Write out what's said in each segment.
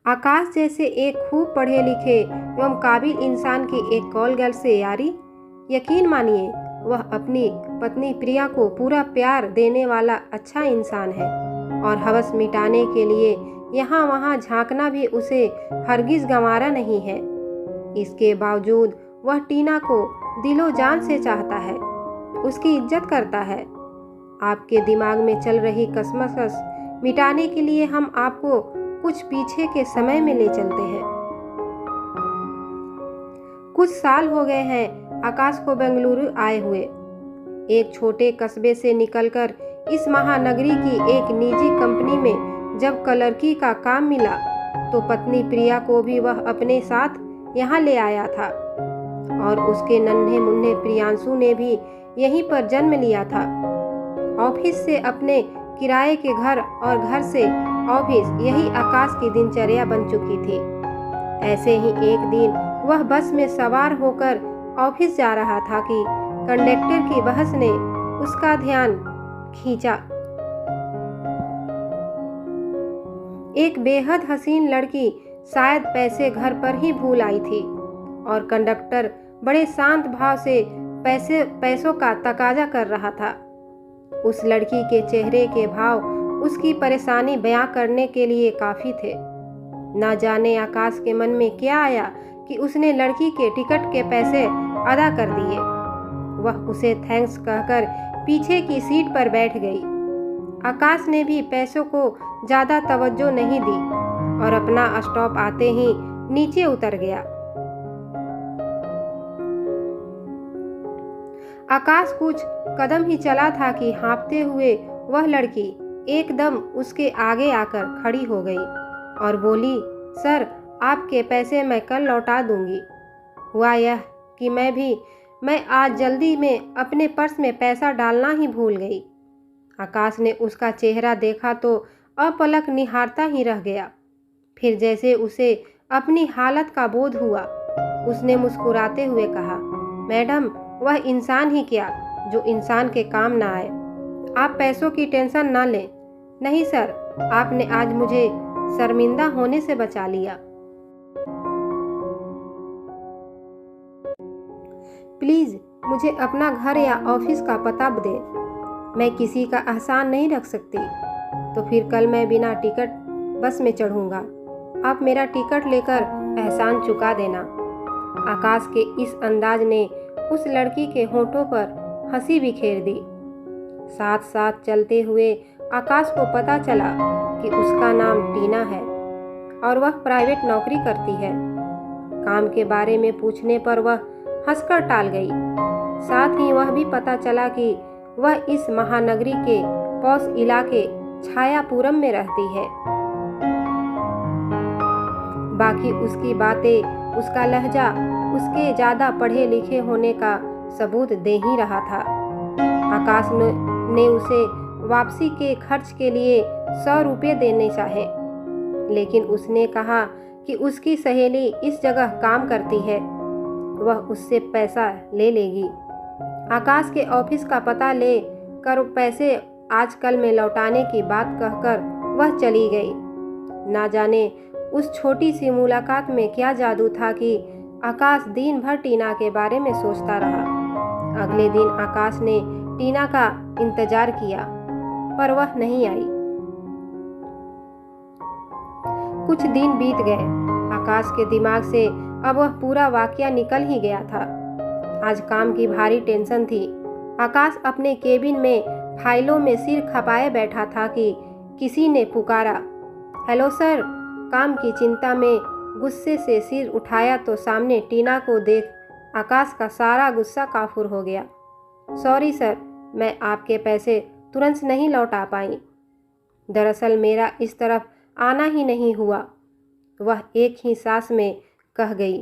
आकाश जैसे एक खूब पढ़े लिखे एवं काबिल इंसान की एक कॉल गर्ल से यारी। यकीन मानिए वह अपनी पत्नी प्रिया को पूरा प्यार देने वाला अच्छा इंसान है और हवस मिटाने के लिए यहाँ वहाँ झांकना भी उसे हरगिज गंवारा नहीं है। इसके बावजूद वह टीना को दिलो जान से चाहता है, उसकी इज्जत करता है। आपके दिमाग में चल रही कसमकस मिटाने के लिए हम आपको कुछ पीछे के समय में ले चलते हैं। कुछ साल हो गए हैं आकाश को बेंगलुरु आए हुए। एक छोटे कस्बे से निकलकर इस महानगरी की एक निजी कंपनी में जब क्लर्की का काम मिला तो पत्नी प्रिया को भी वह अपने साथ यहाँ ले आया था और उसके नन्हे मुन्ने प्रियांशु ने भी यहीं पर जन्म लिया था। ऑफिस से अपने किराए के घर और घर से ऑफिस, यही आकाश की दिनचर्या बन चुकी थी। ऐसे ही एक दिन वह बस में सवार होकर ऑफिस जा रहा था कि कंडक्टर की बहस ने उसका ध्यान खींचा। एक बेहद हसीन लड़की शायद पैसे घर पर ही भूल आई थी और कंडक्टर बड़े शांत भाव से पैसों का तकाजा कर रहा था। उस लड़की के चेहरे के भाव उसकी परेशानी बयां करने के लिए काफी थे। ना जाने आकाश के मन में क्या आया कि उसने लड़की के टिकट के पैसे अदा कर दिए। वह उसे थैंक्स कहकर पीछे की सीट पर बैठ गई। आकाश ने भी पैसों को ज्यादा तवज्जो नहीं दी और अपना स्टॉप आते ही नीचे उतर गया। आकाश कुछ कदम ही चला था कि हाँफते हुए वह लड़की एकदम उसके आगे आकर खड़ी हो गई और बोली, सर आपके पैसे मैं कल लौटा दूंगी। हुआ यह कि मैं आज जल्दी में अपने पर्स में पैसा डालना ही भूल गई। आकाश ने उसका चेहरा देखा तो अपलक निहारता ही रह गया। फिर जैसे उसे अपनी हालत का बोध हुआ, उसने मुस्कुराते हुए कहा, मैडम वह इंसान ही क्या जो इंसान के काम ना आए। आप पैसों की टेंशन ना लें। नहीं सर, आपने आज मुझे शर्मिंदा होने से बचा लिया। प्लीज मुझे अपना घर या ऑफिस का पता दें। मैं किसी का एहसान नहीं रख सकती। तो फिर कल मैं बिना टिकट बस में चढ़ूंगा। आप मेरा टिकट लेकर एहसान चुका देना। आकाश के इस अंदाज ने उस लड़की के होठों पर हंसी बिखेर दी। साथ साथ चलते हुए आकाश को पता चला कि उसका नाम टीना है और वह प्राइवेट नौकरी करती है। काम के बारे में पूछने पर वह हंसकर टाल गई। साथ ही वह भी पता चला कि वह इस महानगरी के पॉश इलाके छायापुरम में रहती है। बाकी उसकी बातें, उसका लहजा उसके ज्यादा पढ़े लिखे होने का सबूत दे ही रहा था। आकाश ने उसे वापसी के खर्च के लिए 100 रुपये देने चाहे, लेकिन उसने कहा कि उसकी सहेली इस जगह काम करती है, वह उससे पैसा ले लेगी। आकाश के ऑफिस का पता ले कर पैसे आज कल में लौटाने की बात कहकर वह चली गई। ना जाने उस छोटी सी मुलाकात में क्या जादू था कि आकाश दिन भर टीना के बारे में सोचता रहा। अगले दिन आकाश ने टीना का इंतजार किया पर वह नहीं आई। कुछ दिन बीत गए। आकाश के दिमाग से अब वह पूरा वाकया निकल ही गया था। आज काम की भारी टेंशन थी। आकाश अपने केबिन में फाइलों में सिर खपाए बैठा था कि किसी ने पुकारा, हेलो सर। काम की चिंता में गुस्से से सिर उठाया तो सामने टीना को देख आकाश का सारा गुस्सा काफूर हो गया। सॉरी सर, मैं आपके पैसे तुरंत नहीं लौटा पाई। दरअसल मेरा इस तरफ आना ही नहीं हुआ, वह एक ही सांस में कह गई।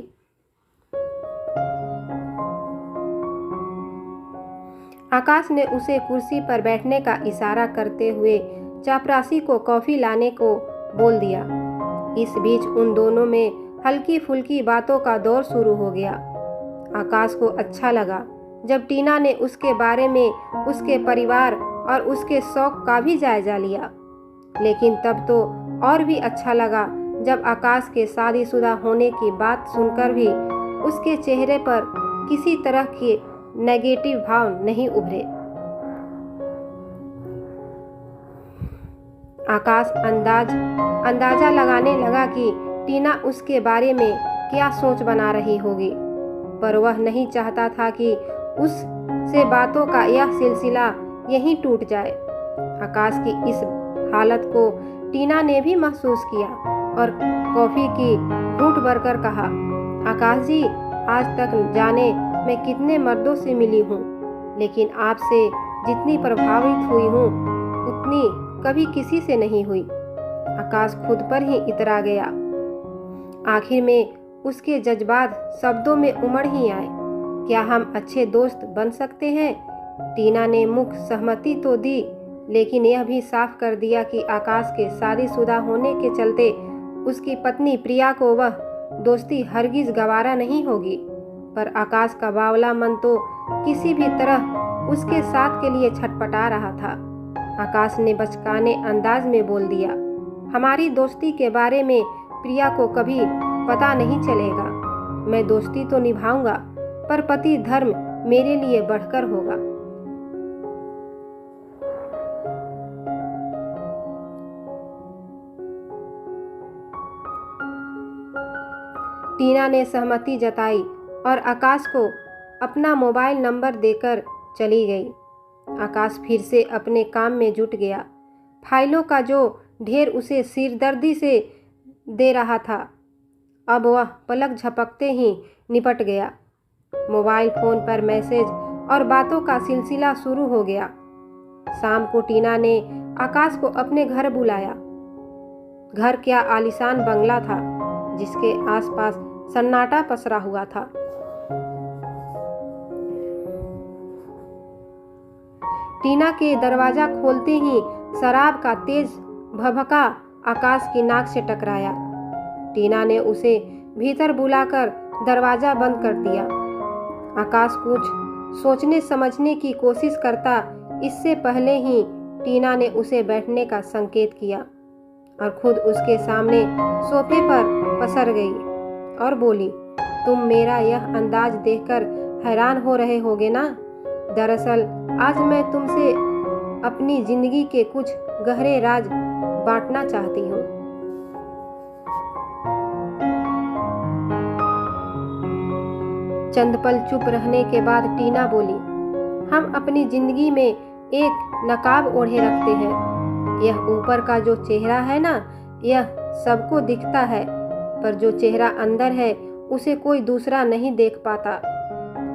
आकाश ने उसे कुर्सी पर बैठने का इशारा करते हुए चापरासी को कॉफी लाने को बोल दिया। इस बीच उन दोनों में हल्की फुल्की बातों का दौर शुरू हो गया। आकाश को अच्छा लगा जब टीना ने उसके बारे में, उसके परिवार और उसके शौक का भी जायजा लिया, लेकिन तब तो और भी अच्छा लगा जब आकाश के शादीशुदा होने की बात सुनकर भी उसके चेहरे पर किसी तरह के नेगेटिव भाव नहीं उभरे। आकाश अंदाजा लगाने लगा कि टीना उसके बारे में क्या सोच बना रही होगी, पर वह नहीं चाहता था कि उससे बातों का यह सिलसिला यहीं टूट जाए। आकाश की इस हालत को टीना ने भी महसूस किया और कॉफी की घूंट भरकर कहा, आकाश जी, आज तक जाने मैं कितने मर्दों से मिली हूँ, लेकिन आपसे जितनी प्रभावित हुई हूँ उतनी कभी किसी से नहीं हुई। आकाश खुद पर ही इतरा गया। आखिर में उसके जज्बात शब्दों में उमड़ ही आए। क्या हम अच्छे दोस्त बन सकते हैं? टीना ने मुख सहमति तो दी, लेकिन यह भी साफ कर दिया कि आकाश के शादीशुदा होने के चलते उसकी पत्नी प्रिया को वह दोस्ती हरगिज गवारा नहीं होगी। पर आकाश का बावला मन तो किसी भी तरह उसके साथ के लिए छटपटा रहा था। आकाश ने बचकाने अंदाज में बोल दिया, हमारी दोस्ती के बारे में प्रिया को कभी पता नहीं चलेगा। मैं दोस्ती तो निभाऊंगा, पर पति धर्म मेरे लिए बढ़कर होगा। टीना ने सहमति जताई और आकाश को अपना मोबाइल नंबर देकर चली गई। आकाश फिर से अपने काम में जुट गया। फाइलों का जो ढेर उसे सिरदर्दी से दे रहा था, अब वह पलक झपकते ही निपट गया। मोबाइल फोन पर मैसेज और बातों का सिलसिला शुरू हो गया। शाम को टीना ने आकाश को अपने घर बुलाया। घर क्या आलीशान बंगला था, जिसके आसपास सन्नाटा पसरा हुआ था। टीना के दरवाजा खोलते ही शराब का तेज भभका आकाश की नाक से टकराया। टीना ने उसे भीतर बुलाकर दरवाजा बंद कर दिया। आकाश कुछ सोचने समझने की कोशिश करता, इससे पहले ही टीना ने उसे बैठने का संकेत किया और खुद उसके सामने सोफे पर पसर गई और बोली, तुम मेरा यह अंदाज देखकर हैरान हो रहे होगे ना। दरअसल आज मैं तुमसे अपनी जिंदगी के कुछ गहरे राज बांटना चाहती हूँ। चंद पल चुप रहने के बाद टीना बोली, हम अपनी जिंदगी में एक नकाब ओढ़े रखते हैं। यह ऊपर का जो चेहरा है ना, यह सबको दिखता है, पर जो चेहरा अंदर है उसे कोई दूसरा नहीं देख पाता।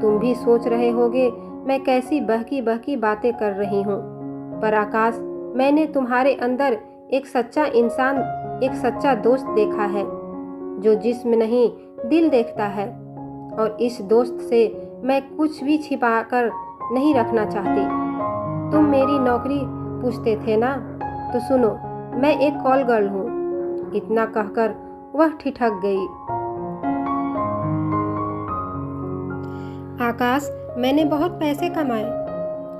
तुम भी सोच रहे होगे मैं कैसी बहकी बहकी बातें कर रही हूँ, पर आकाश, मैंने तुम्हारे अंदर एक सच्चा इंसान, एक सच्चा दोस्त देखा है, जो जिस्म नहीं दिल देखता है। और इस दोस्त से मैं कुछ भी छिपा कर नहीं रखना चाहती। तुम मेरी नौकरी पूछते थे ना, तो सुनो, मैं एक कॉल गर्ल हूँ। इतना कहकर वह ठिठक गई। आकाश, मैंने बहुत पैसे कमाए,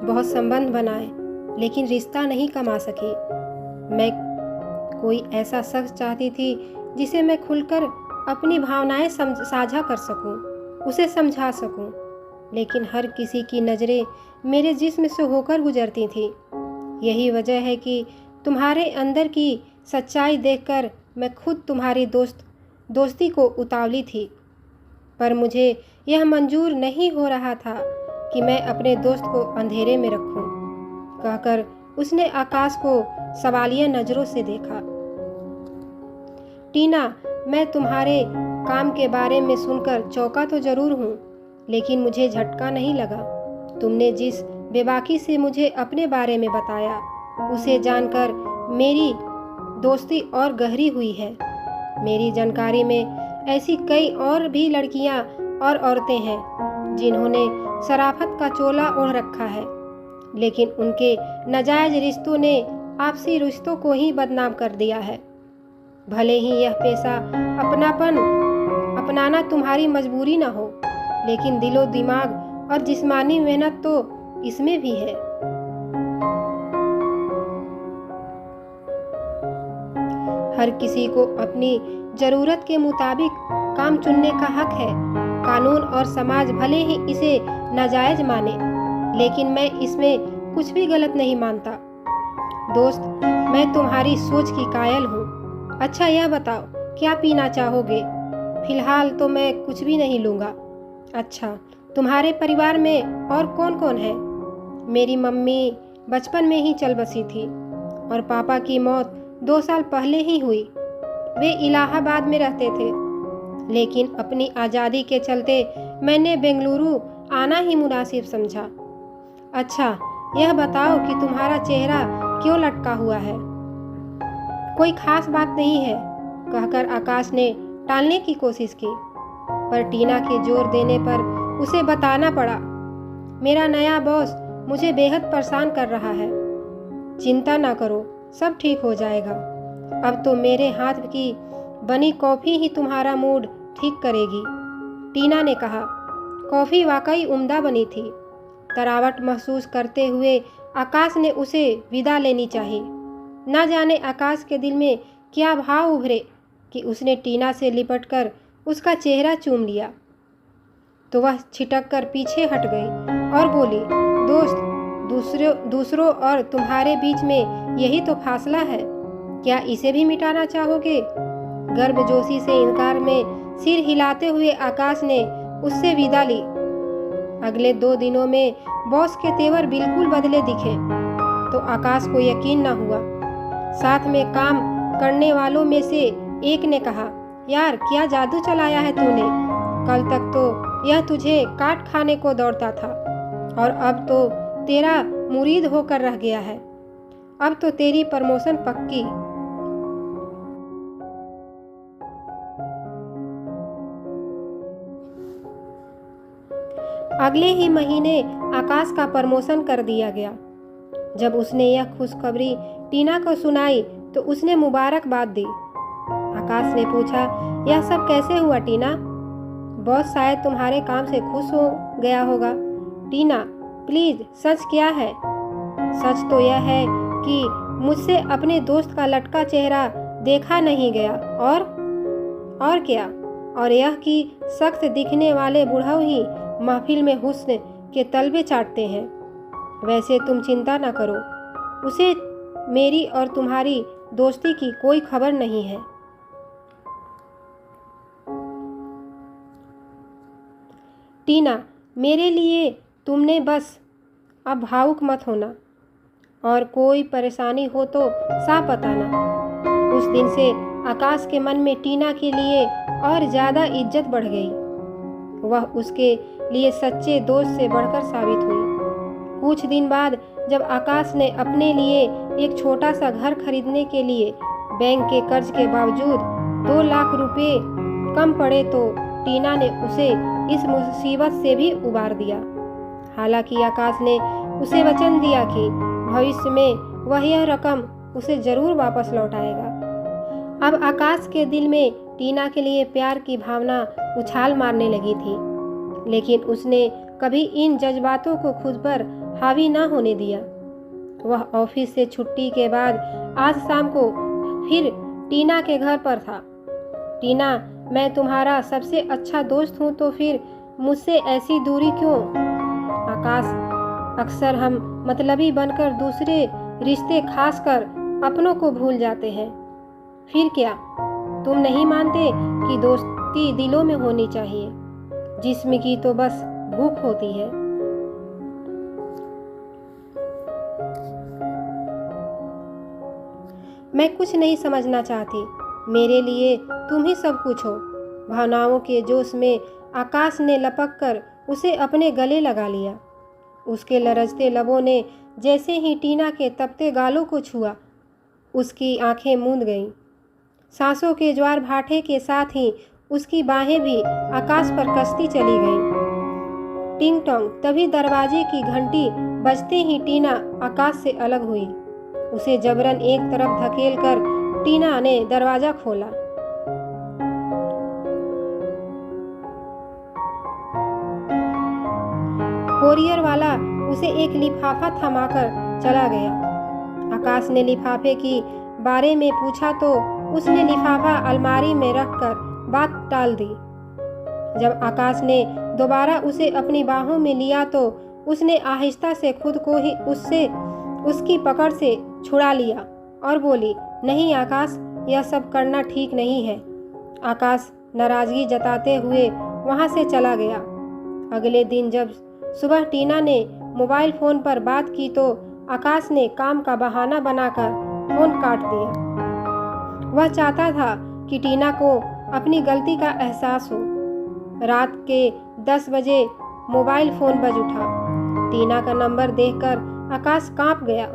बहुत संबंध बनाए, लेकिन रिश्ता नहीं कमा सकी। मैं कोई ऐसा शख्स चाहती थी जिसे मैं खुलकर अपनी भावनाएं साझा कर सकूं, उसे समझा सकूं, लेकिन हर किसी की नज़रें मेरे जिस्म से होकर गुजरती थी। यही वजह है कि तुम्हारे अंदर की सच्चाई देखकर मैं खुद तुम्हारी दोस्ती को उतावली थी, पर मुझे यह मंजूर नहीं हो रहा था कि मैं अपने दोस्त को अंधेरे में रखूं। कहकर उसने आकाश को सवालिया नज़रों से देखा। टीना, मैं तुम्हारे काम के बारे में सुनकर चौंका तो जरूर हूँ, लेकिन मुझे झटका नहीं लगा। तुमने जिस बेबाकी से मुझे अपने बारे में बताया, उसे जानकर मेरी दोस्ती और गहरी हुई है। मेरी जानकारी में ऐसी कई और भी लड़कियां और औरतें हैं जिन्होंने शराफत का चोला ओढ़ रखा है, लेकिन उनके नाजायज रिश्तों ने आपसी रिश्तों को ही बदनाम कर दिया है। भले ही यह पेशा अपनाना तुम्हारी मजबूरी न हो, लेकिन दिलो दिमाग और जिस्मानी मेहनत तो इसमें भी है। हर किसी को अपनी जरूरत के मुताबिक काम चुनने का हक है। कानून और समाज भले ही इसे नाजायज माने, लेकिन मैं इसमें कुछ भी गलत नहीं मानता। दोस्त, मैं तुम्हारी सोच की कायल हूँ। अच्छा यह बताओ, क्या पीना चाहोगे? फिलहाल तो मैं कुछ भी नहीं लूँगा। अच्छा, तुम्हारे परिवार में और कौन कौन है? मेरी मम्मी बचपन में ही चल बसी थी और पापा की मौत 2 साल पहले ही हुई। वे इलाहाबाद में रहते थे, लेकिन अपनी आज़ादी के चलते मैंने बेंगलुरु आना ही मुनासिब समझा। अच्छा, यह बताओ कि तुम्हारा चेहरा क्यों लटका हुआ है? कोई खास बात नहीं है, कहकर आकाश ने टालने की कोशिश की, पर टीना के जोर देने पर उसे बताना पड़ा। मेरा नया बॉस मुझे बेहद परेशान कर रहा है। चिंता ना करो, सब ठीक हो जाएगा। अब तो मेरे हाथ की बनी कॉफ़ी ही तुम्हारा मूड ठीक करेगी, टीना ने कहा। कॉफ़ी वाकई उम्दा बनी थी। तरावट महसूस करते हुए आकाश ने उसे विदा लेनी चाहिए। न जाने आकाश के दिल में क्या भाव उभरे कि उसने टीना से लिपटकर उसका चेहरा चूम लिया। तो वह छिटक कर पीछे हट गई और बोली, दोस्त, दूसरों और तुम्हारे बीच में यही तो फासला है, क्या इसे भी मिटाना चाहोगे? गर्मजोशी से इनकार में सिर हिलाते हुए आकाश ने उससे विदा ली। अगले 2 दिनों में बॉस के तेवर बिल्कुल बदले दिखे तो आकाश को यकीन न हुआ। साथ में काम करने वालों में से एक ने कहा, यार क्या जादू चलाया है तूने? कल तक तो यह तुझे काट खाने को दौड़ता था और अब तो तेरा मुरीद होकर रह गया है। अब तो तेरी प्रमोशन पक्की। अगले ही महीने आकाश का प्रमोशन कर दिया गया। जब उसने यह खुशखबरी टीना को सुनाई तो उसने मुबारकबाद दी। आकाश ने पूछा, यह सब कैसे हुआ टीना? बॉस शायद तुम्हारे काम से खुश हो गया होगा। टीना, प्लीज सच क्या है? सच तो यह है कि मुझसे अपने दोस्त का लटका चेहरा देखा नहीं गया। और क्या? और यह कि सख्त दिखने वाले बुढ़ऊ ही महफिल में हुस्न के तलवे चाटते हैं। वैसे तुम चिंता न करो, उसे मेरी और तुम्हारी दोस्ती की कोई खबर नहीं है। टीना, मेरे लिए तुमने बस अब भावुक मत होना और कोई परेशानी हो तो साफ बताना। उस दिन से आकाश के मन में टीना के लिए और ज़्यादा इज्जत बढ़ गई। वह उसके लिए सच्चे दोस्त से बढ़कर साबित हुई। कुछ दिन बाद जब आकाश ने अपने लिए एक छोटा सा घर खरीदने के लिए बैंक के कर्ज के बावजूद 2 लाख रुपए कम पड़े तो टीना ने उसे इस मुसीबत से भी उबार दिया। हालांकि आकाश ने उसे वचन दिया कि भविष्य में वह यह रकम उसे जरूर वापस लौटाएगा। अब आकाश के दिल में टीना के लिए प्यार की भावना उछाल मारने लगी थी, लेकिन उसने कभी इन जज्बातों को खुद पर हावी ना होने दिया। वह ऑफिस से छुट्टी के बाद आज शाम को फिर टीना के घर पर था। टीना, मैं तुम्हारा सबसे अच्छा दोस्त हूँ, तो फिर मुझसे ऐसी दूरी क्यों? आकाश, अक्सर हम मतलबी बनकर दूसरे रिश्ते खासकर अपनों को भूल जाते हैं। फिर क्या, तुम नहीं मानते कि दोस्ती दिलों में होनी चाहिए? जिस्म की तो बस भूख होती है। मैं कुछ नहीं समझना चाहती, मेरे लिए तुम ही सब कुछ हो। भावनाओं के जोश में आकाश ने लपक कर उसे अपने गले लगा लिया। उसके लरजते लबों ने जैसे ही टीना के तपते गालों को छुआ, उसकी आंखें मूंद गईं। सांसों के ज्वार भाटे के साथ ही उसकी बाहें भी आकाश पर कसती चली गईं। टिंग टोंग, तभी दरवाजे की घंटी बजते ही टीना आकाश से अलग हुई। उसे जबरन एक तरफ धकेलकर टीना ने दरवाजा खोला। कोरियर वाला उसे एक लिफाफा थमाकर चला गया। आकाश ने लिफाफे की बारे में पूछा तो उसने लिफाफा अलमारी में रखकर बात टाल दी। जब आकाश ने दोबारा उसे अपनी बाहों में लिया तो उसने आहिस्ता से खुद को ही उसकी पकड़ से छुड़ा लिया और बोली, नहीं आकाश, यह सब करना ठीक नहीं है। आकाश नाराजगी जताते हुए वहां से चला गया। अगले दिन जब सुबह टीना ने मोबाइल फोन पर बात की तो आकाश ने काम का बहाना बनाकर फोन काट दिया। वह चाहता था कि टीना को अपनी गलती का एहसास हो। रात के 10 बजे मोबाइल फोन बज उठा। टीना का नंबर देखकर आकाश कांप गया।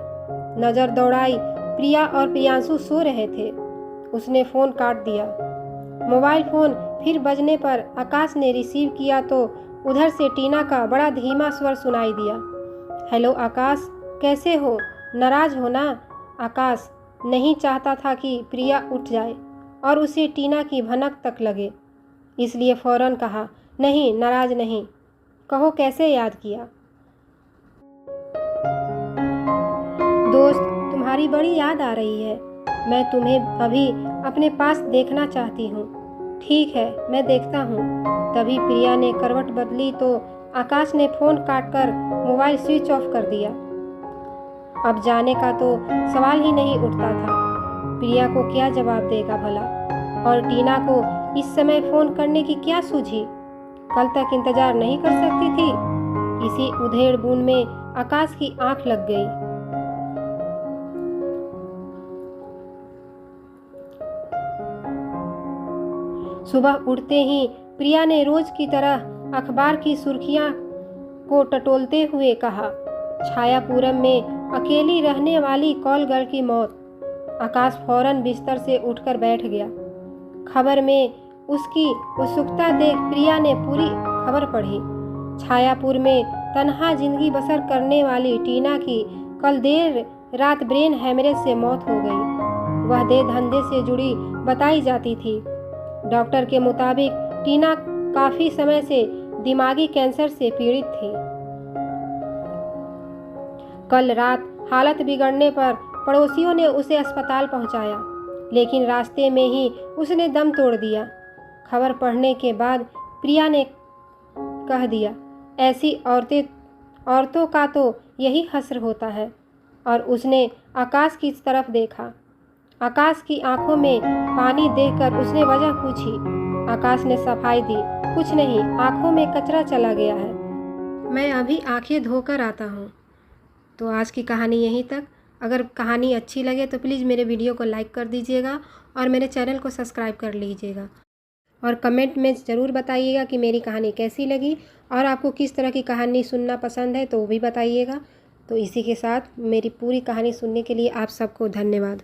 नजर दौड़ाई, प्रिया और प्रियांशु सो रहे थे। उसने फोन काट दिया। मोबाइल फोन फिर बजने पर आकाश ने रिसीव किया तो उधर से टीना का बड़ा धीमा स्वर सुनाई दिया। हेलो आकाश, कैसे हो? नाराज हो ना? आकाश नहीं चाहता था कि प्रिया उठ जाए और उसे टीना की भनक तक लगे, इसलिए फौरन कहा, नहीं नाराज नहीं। कहो कैसे याद किया? दोस्त, तुम्हारी बड़ी याद आ रही है। मैं तुम्हें अभी अपने पास देखना चाहती हूँ। ठीक है, मैं देखता हूँ। तभी प्रिया ने करवट बदली तो आकाश ने फोन काटकर मोबाइल स्विच ऑफ कर दिया। अब जाने का तो सवाल ही नहीं उठता था। प्रिया को क्या जवाब देगा भला? और टीना को इस समय फोन करने की क्या सूझी? कल तक इंतजार नहीं कर सकती थी? इसी उधेड़ बूंद में आकाश की आंख लग गई। सुबह उठते ही प्रिया ने रोज की तरह अखबार की सुर्खियां को टटोलते हुए कहा, छायापुरम में अकेली रहने वाली कॉल गर्ल की मौत। आकाश फौरन बिस्तर से उठकर बैठ गया। खबर में उसकी उत्सुकता देख प्रिया ने पूरी खबर पढ़ी। छायापुर में तन्हा जिंदगी बसर करने वाली टीना की कल देर रात ब्रेन हैमरेज से मौत हो गई। वह दे धंधे से जुड़ी बताई जाती थी। डॉक्टर के मुताबिक टीना काफी समय से दिमागी कैंसर से पीड़ित थी। कल रात हालत बिगड़ने पर पड़ोसियों ने उसे अस्पताल पहुंचाया, लेकिन रास्ते में ही उसने दम तोड़ दिया। खबर पढ़ने के बाद प्रिया ने कह दिया, ऐसी औरतों का तो यही हश्र होता है। और उसने आकाश की तरफ देखा। आकाश की आंखों में पानी देखकर उसने वजह पूछी। आकाश ने सफाई दी, कुछ नहीं, आंखों में कचरा चला गया है। मैं अभी आंखें धोकर आता हूँ। तो आज की कहानी यहीं तक। अगर कहानी अच्छी लगे तो प्लीज़ मेरे वीडियो को लाइक कर दीजिएगा और मेरे चैनल को सब्सक्राइब कर लीजिएगा। और कमेंट में ज़रूर बताइएगा कि मेरी कहानी कैसी लगी और आपको किस तरह की कहानी सुनना पसंद है तो वो भी बताइएगा। तो इसी के साथ मेरी पूरी कहानी सुनने के लिए आप सबको धन्यवाद।